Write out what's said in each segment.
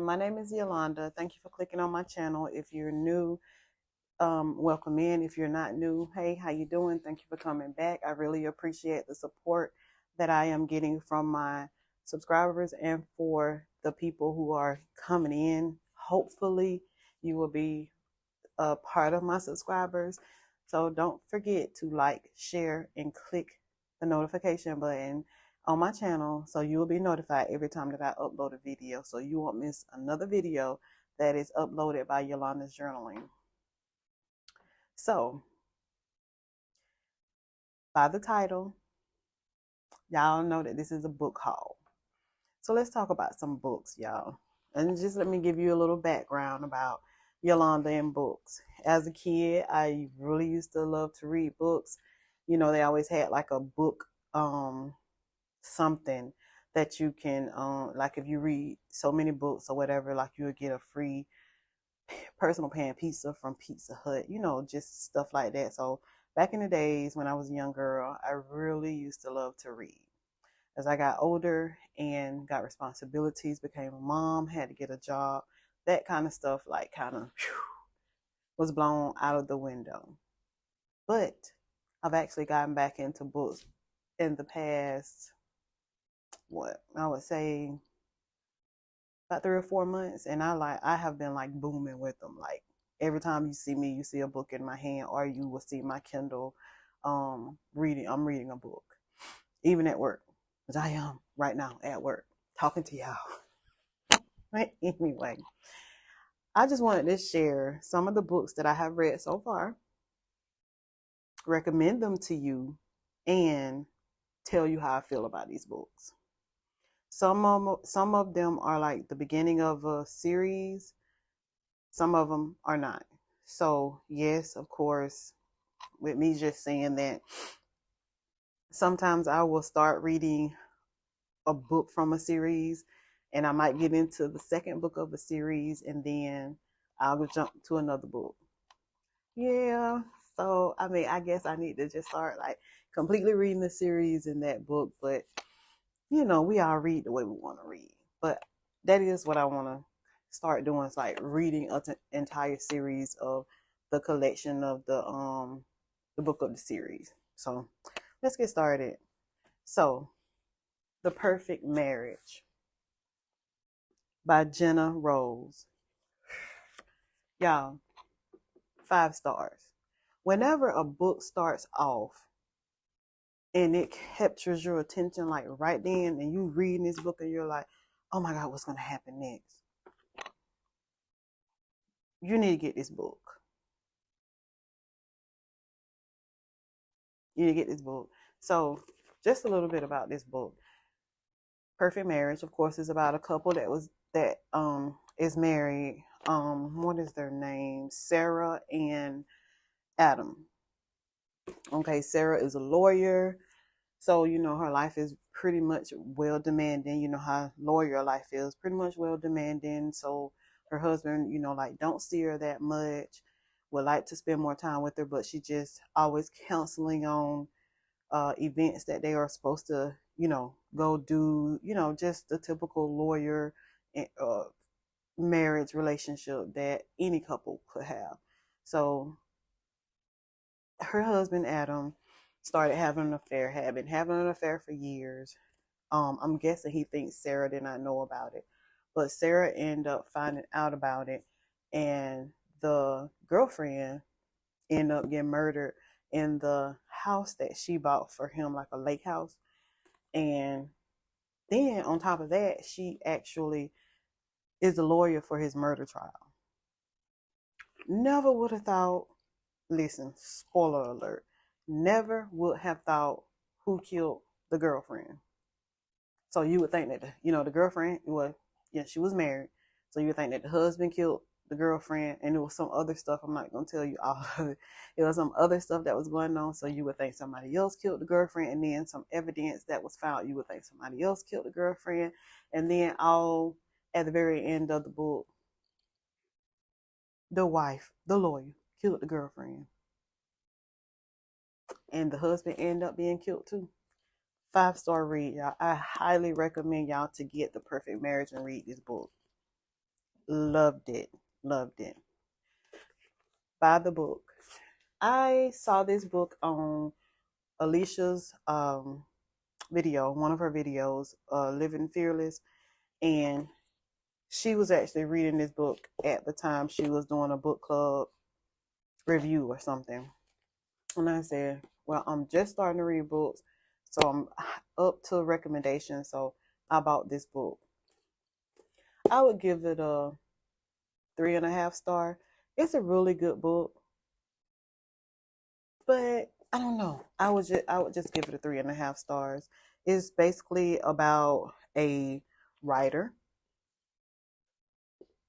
everyone. My name is Yolanda. Thank you for clicking on my channel. If you're new, welcome in. If you're not new, hey, how you doing? Thank you for coming back. I really appreciate the support that I am getting from my subscribers and for the people who are coming in. Hopefully, you will be a part of my subscribers. So don't forget to like, share, and click the notification button on my channel so you will be notified every time that I upload a video, so you won't miss another video that is uploaded by Yolanda's Journaling. So by the title, y'all know that this is a book haul. So let's talk about some books, y'all. And just let me give you a little background about Yolanda and books. As a kid, I really used to love to read books. You know, they always had like a book, something that you can, like if you read so many books or whatever, like you would get a free personal pan pizza from Pizza Hut, you know, just stuff like that. So back in the days when I was a young girl, I really used to love to read. As I got older and got responsibilities, became a mom, had to get a job, that kind of stuff like kind of was blown out of the window. But I've actually gotten back into books in the past, what I would say about 3 or 4 months, and I have been like booming with them. Like every time you see me, you see a book in my hand, or you will see my Kindle reading. I'm reading a book, even at work, because I am right now at work talking to y'all. Anyway, I just wanted to share some of the books that I have read so far, recommend them to you, and tell you how I feel about these books. Some of them are like the beginning of a series. Some of them are not. So yes, of course, with me just saying that, sometimes I will start reading a book from a series and I might get into the second book of a series and then I'll go jump to another book. Yeah. So, I mean, I guess I need to just start like completely reading the series in that book. But, you know, we all read the way we want to read. But that is what I want to start doing, is like reading an entire series of the collection of the book of the series. So let's get started. So, The Perfect Marriage by Jenna Rose. Y'all, 5 stars. Whenever a book starts off and it captures your attention like right then, and you reading this book and you're like, oh my God, what's going to happen next? You need to get this book. You need to get this book. So just a little bit about this book. Perfect Marriage, of course, is about a couple that is married. What is their name? Sarah and Adam. Okay, Sarah is a lawyer. So, you know, her life is pretty much well demanding. You know how lawyer life is, pretty much well demanding. So her husband, you know, like don't see her that much, would like to spend more time with her, but she just always counseling on events that they are supposed to, you know, go do, you know, just the typical lawyer marriage relationship that any couple could have. So her husband, Adam, started having an affair, had been having an affair for years. I'm guessing he thinks Sarah did not know about it, but Sarah ended up finding out about it, and the girlfriend ended up getting murdered in the house that she bought for him, like a lake house. And then on top of that, she actually is the lawyer for his murder trial. Never would have thought, listen, spoiler alert, never would have thought who killed the girlfriend. So you would think that, you know, the girlfriend, well, yeah, she was married. So you would think that the husband killed the girlfriend, and there was some other stuff. I'm not going to tell you all of it. There was some other stuff that was going on. So you would think somebody else killed the girlfriend, and then some evidence that was found, you would think somebody else killed the girlfriend. And then all at the very end of the book, the wife, the lawyer, killed the girlfriend. And the husband ended up being killed too. 5-star read, y'all. I highly recommend y'all to get The Perfect Marriage and read this book. Loved it. Loved it. Buy the book. I saw this book on Alicia's video, one of her videos, Living Fearless, and she was actually reading this book at the time she was doing a book club review or something. And I said, well, I'm just starting to read books, so I'm up to recommendations. So I bought this book. I would give it a 3.5 star. It's a really good book, but I don't know. I would just give it a 3.5 stars. It's basically about a writer.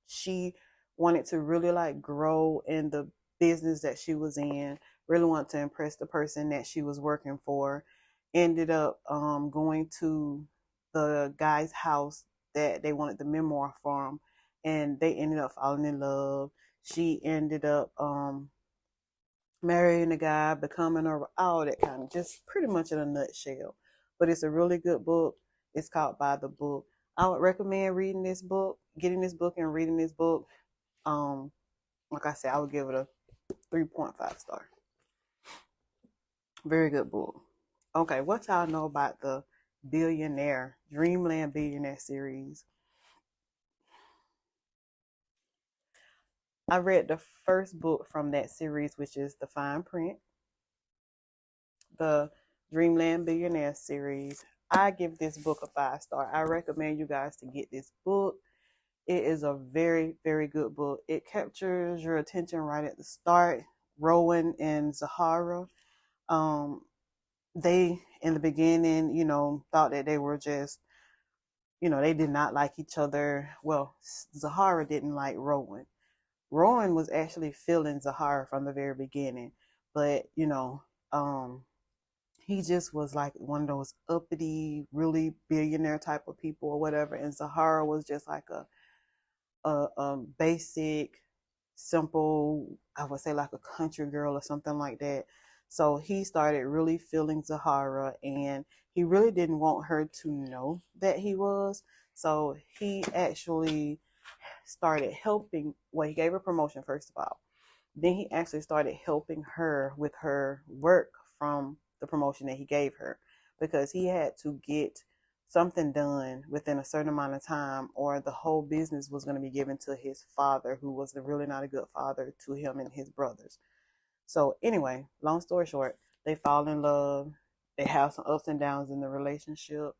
She wanted to really like grow in the business that she was in, really want to impress the person that she was working for. Ended up going to the guy's house that they wanted the memoir from, and they ended up falling in love. She ended up marrying a guy, becoming all that kind of, just pretty much in a nutshell. But it's a really good book. It's called By the Book. I would recommend reading this book, getting this book and reading this book. Um, like I said, I would give it a 3.5 star. Very good book. Okay, what y'all know about the Billionaire, Dreamland Billionaire series? I read the first book from that series, which is The Fine Print, the Dreamland Billionaire series. I give this book a 5 star. I recommend you guys to get this book. It is a very, very good book. It captures your attention right at the start. Rowan and Zahara, they in the beginning, thought that they were just, they did not like each other. Well, Zahara didn't like Rowan. Rowan was actually feeling Zahara from the very beginning, but he just was like one of those uppity, really billionaire type of people or whatever, and Zahara was just like a basic, simple, I would say like a country girl or something like that. So he started really feeling Zahara, and he really didn't want her to know that he was. So he actually started helping. Well, he gave her promotion first of all. Then he actually started helping her with her work from the promotion that he gave her, because he had to get something done within a certain amount of time, or the whole business was going to be given to his father, who was really not a good father to him and his brothers. So anyway, long story short, they fall in love. They have some ups and downs in the relationship.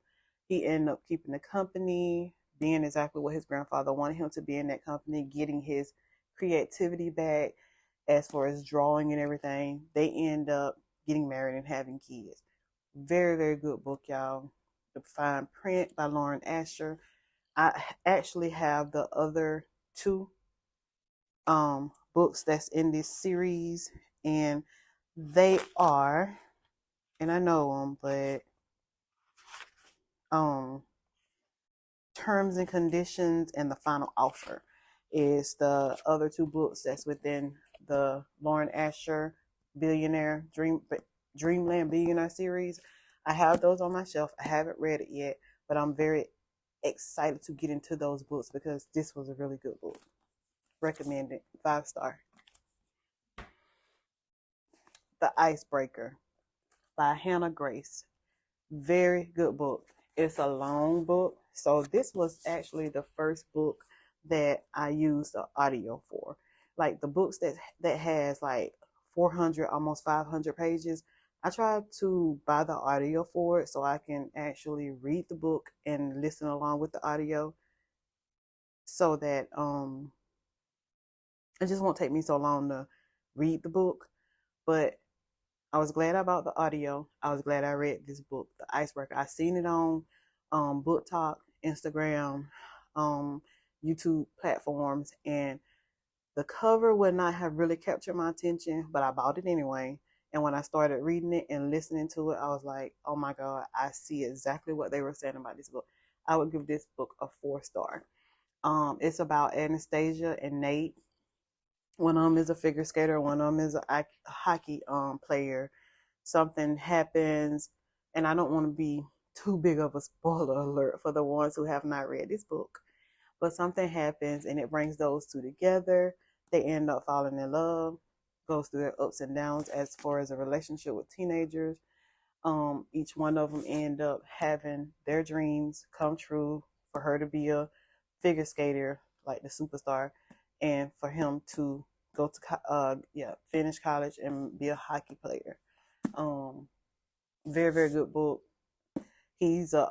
He ended up keeping the company, being exactly what his grandfather wanted him to be in that company, getting his creativity back as far as drawing and everything. They end up getting married and having kids. Very, very good book, y'all. The Fine Print by Lauren Asher. I actually have the other two books that's in this series, and they are, and I know them, but um Terms and Conditions and The Final Offer is the other two books that's within the Lauren Asher Billionaire Dreamland Billionaire series. I have those on my shelf. I haven't read it yet, but I'm very excited to get into those books because this was a really good book. Recommend it. 5 star. The Icebreaker by Hannah Grace. Very good book. It's a long book. So this was actually the first book that I used the audio for. Like the books that has like 400, almost 500 pages, I tried to buy the audio for it so I can actually read the book and listen along with the audio, so that it just won't take me so long to read the book. But I was glad I bought the audio. I was glad I read this book, The Icebreaker. I seen it on Book Talk, Instagram, YouTube platforms, and the cover would not have really captured my attention, but I bought it anyway. And when I started reading it and listening to it, I was like, oh my God, I see exactly what they were saying about this book. I would give this book a 4 star. It's about Anastasia and Nate. One of them is a figure skater, one of them is a hockey player. Something happens, and I don't want to be too big of a spoiler alert for the ones who have not read this book, But something happens and it brings those two together. They end up falling in love, goes through their ups and downs as far as a relationship with teenagers. Each one of them end up having their dreams come true, for her to be a figure skater, like the superstar, and for him to go to finish college and be a hockey player. Um, Very very good book. He's a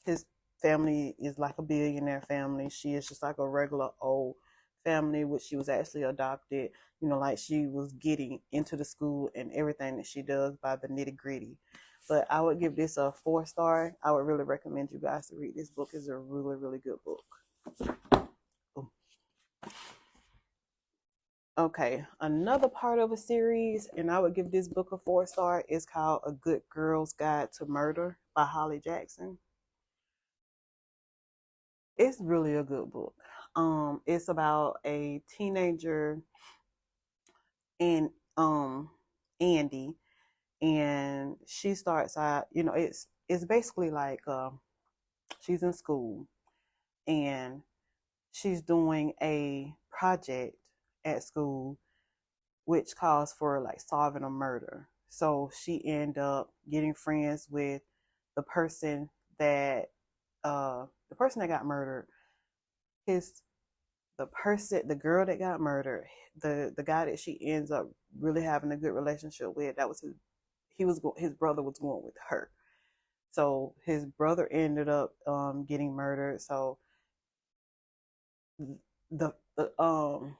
his family is like a billionaire family. She is just like a regular old family, which she was actually adopted. Like she was getting into the school and everything that she does by the nitty gritty. But I would give this a 4 star. I would really recommend you guys to read this book. It's a really, really good book. Okay, another part of a series, and I would give this book a 4 star, is called A Good Girl's Guide to Murder by Holly Jackson. It's really a good book. It's about a teenager and Andy, and she starts out. It's basically like she's in school and she's doing a project at school, which calls for like solving a murder. So she end up getting friends with the person that got murdered. His the girl that got murdered, the guy that she ends up really having a good relationship with, that was his brother was going with her. So his brother ended up getting murdered. So the the um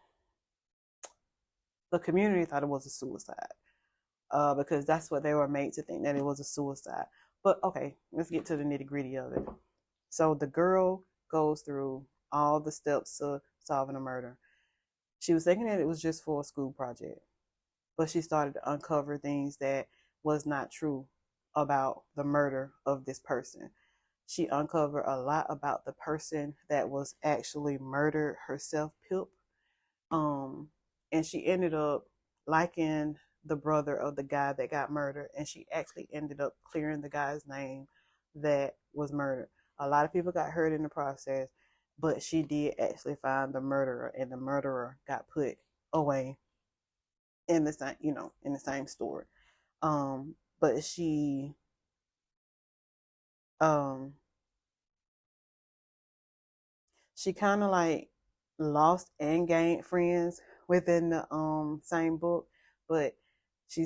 the community thought it was a suicide, because that's what they were made to think, that it was a suicide. But okay, let's get to the nitty gritty of it. So the girl goes through all the steps of solving a murder. She was thinking that it was just for a school project, but she started to uncover things that was not true about the murder of this person. She uncovered a lot about the person that was actually murdered herself, Pip. And she ended up liking the brother of the guy that got murdered, and she actually ended up clearing the guy's name that was murdered. A lot of people got hurt in the process, but she did actually find the murderer, and the murderer got put away in the same, in the same story. But um, she kind of like lost and gained friends within the same book, but she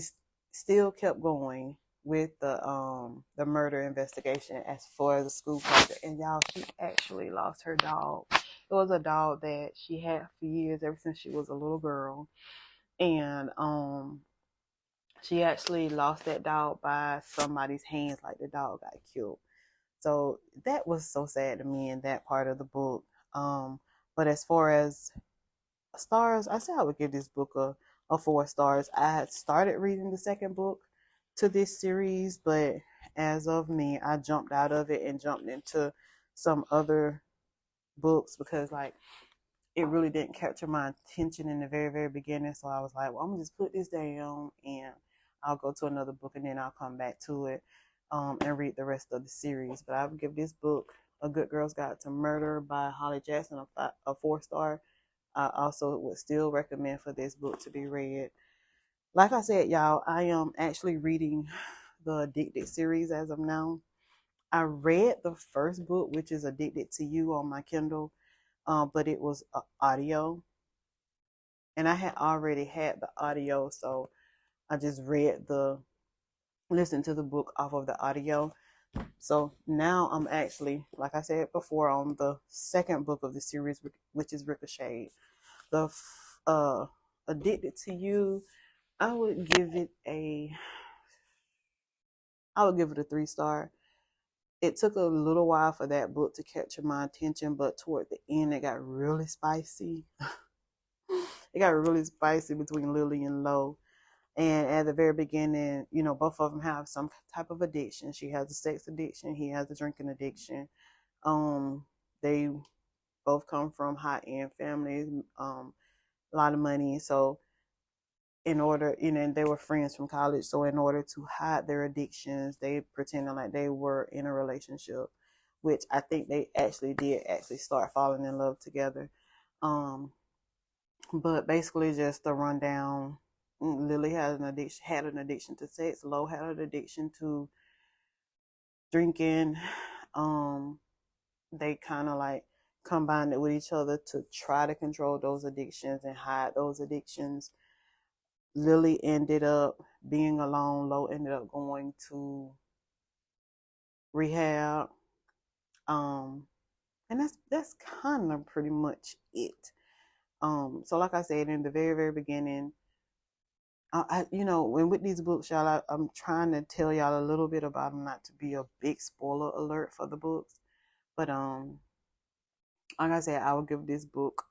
still kept going with the murder investigation as far as the school project. And y'all, she actually lost her dog. It was a dog that she had for years, ever since she was a little girl. And she actually lost that dog by somebody's hands, like the dog got killed. So that was so sad to me in that part of the book. But as far as stars, I said I would give this book a 4 stars. I had started reading the second book to this series, but as of me, I jumped out of it and jumped into some other books, because like it really didn't capture my attention in the very, very beginning. So I was like, well, I'm gonna just put this down and I'll go to another book and then I'll come back to it and read the rest of the series. But I would give this book, A Good Girl's Guide to Murder by Holly Jackson, a 4 star. I also would still recommend for this book to be read. Like I said, y'all, I am actually reading the Addicted series as of now. I read the first book, which is Addicted to You, on my Kindle, but it was audio. And I had already had the audio, so I just listened to the book off of the audio. So now I'm actually, like I said before, on the second book of the series, which is Ricochet. The Addicted to You, I would give it a 3 star. It took a little while for that book to capture my attention, but toward the end, it got really spicy. It got really spicy between Lily and Lo. And at the very beginning, both of them have some type of addiction. She has a sex addiction. He has a drinking addiction. They both come from high-end families, a lot of money. So in order, and they were friends from college. So in order to hide their addictions, they pretended like they were in a relationship. which I think they actually did actually start falling in love together. Um, but basically, just the rundown. Lily had an addiction to sex. Lo had an addiction to drinking. Um, they kind of like combined it with each other to try to control those addictions and hide those addictions. Lily ended up being alone. Lo ended up going to rehab. Um, and that's kind of pretty much it. So like I said in the very beginning, you know, when with these books, y'all, I'm trying to tell y'all a little bit about them, not to be a big spoiler alert for the books, but like I said, I will give this book,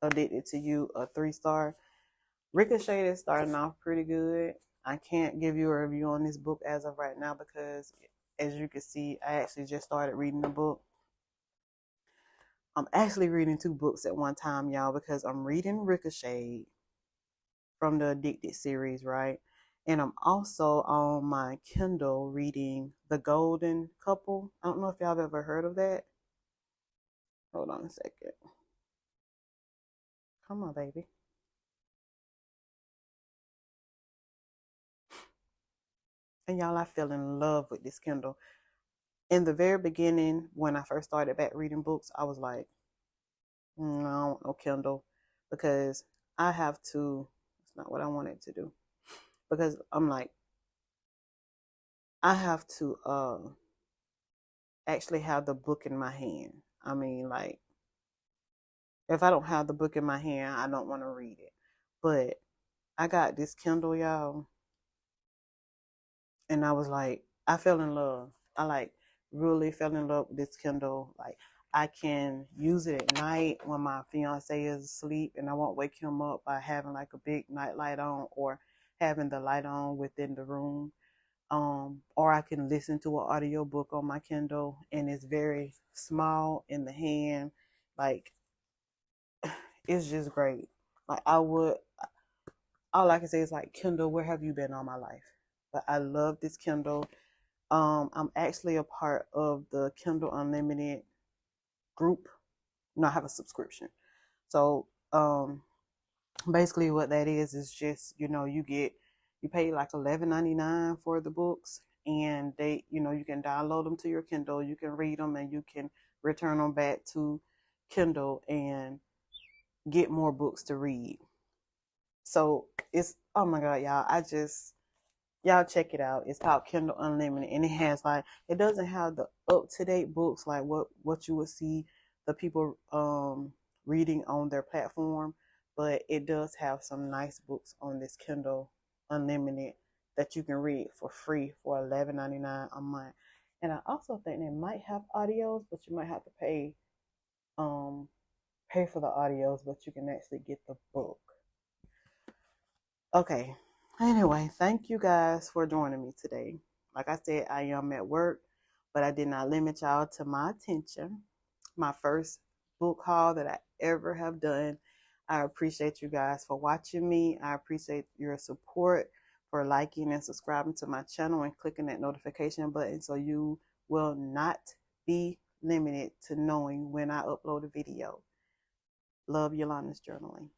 Addicted to You, a 3-star. Ricochet is starting off pretty good. I can't give you a review on this book as of right now because, as you can see, I actually just started reading the book. I'm actually reading 2 books at one time, y'all, because I'm reading Ricochet from the Addicted series, right? And I'm also on my Kindle reading The Golden Couple. I don't know if y'all have ever heard of that. Hold on a second. Come on, baby. And y'all, I fell in love with this Kindle. In the very beginning, when I first started back reading books, I was like, I don't want no Kindle because I have to, it's not what I wanted to do. Because I'm like, I have to actually have the book in my hand. I mean, like, if I don't have the book in my hand, I don't want to read it. But I got this Kindle, y'all, and I was like, I fell in love. I like really fell in love with this Kindle. Like, I can use it at night when my fiance is asleep and I won't wake him up by having like a big night light on or having the light on within the room. Or I can listen to an audio book on my Kindle and it's very small in the hand. Like, it's just great. Like, all I can say is like, Kindle, where have you been all my life? But I love this Kindle. I'm actually a part of the Kindle Unlimited group. No, I have a subscription. So basically what that is just, you know, you pay like $11.99 for the books, and they, you know, you can download them to your Kindle, you can read them, and you can return them back to Kindle and get more books to read. So it's, oh my god, y'all check it out. It's called Kindle Unlimited, and it has like, it doesn't have the up to date books like what you would see the people reading on their platform, but it does have some nice books on this Kindle Unlimited that you can read for free for $11.99 a month. And I also think they might have audios, but you might have to um pay for the audios, but you can actually get the book. Okay. Anyway, thank you guys for joining me today. Like I said, I am at work, but I did not limit y'all to my attention. My first book haul that I ever have done. I appreciate you guys for watching me. I appreciate your support, for liking and subscribing to my channel and clicking that notification button so you will not be limited to knowing when I upload a video. Love, Yolanda's Journaling.